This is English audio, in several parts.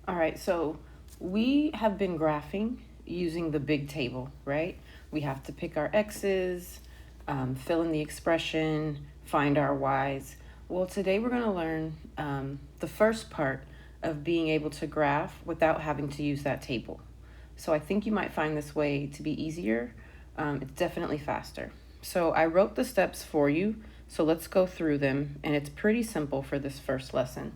All right, so we have been graphing using the big table, right? We have to pick our x's, fill in the expression, find our y's. Well, today we're going to learn the first part of being able to graph without having to use that table. So I think you might find this way to be easier. It's definitely faster. So I wrote the steps for you, so let's go through them, and it's pretty simple for this first lesson.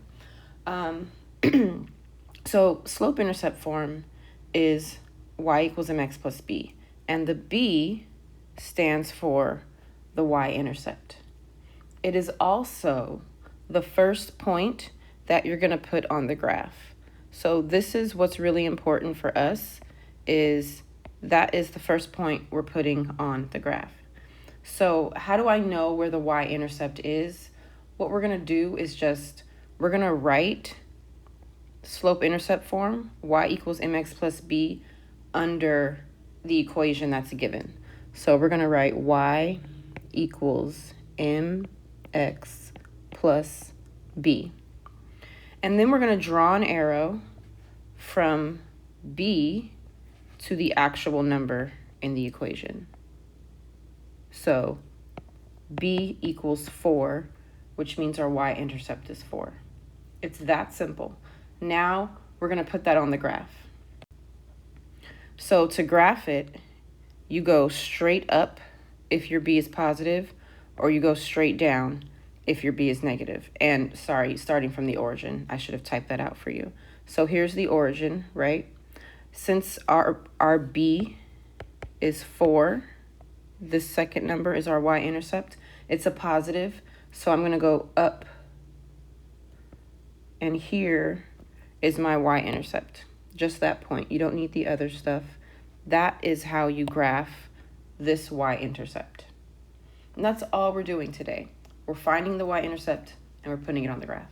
So slope-intercept form is y equals mx plus b, and the b stands for the y-intercept. It is also the first point that you're going to put on the graph. So this is what's really important for us, is that is the first point we're putting on the graph. So how do I know where the y-intercept is? What we're going to do is we're going to write slope-intercept form, y equals mx plus b, under the equation that's given. So we're going to write y equals mx plus b. And then we're going to draw an arrow from b to the actual number in the equation. So b equals 4, which means our y-intercept is 4. It's that simple. Now we're going to put that on the graph. So to graph it, you go straight up if your b is positive, or you go straight down if your b is negative. And sorry, starting from the origin, I should have typed that out for you. So here's the origin, right? Since our b is 4, this second number is our y-intercept. It's a positive, so I'm going to go up, and here is my y-intercept. Just that point. You don't need the other stuff. That is how you graph this y-intercept. And that's all we're doing today. We're finding the y-intercept and we're putting it on the graph.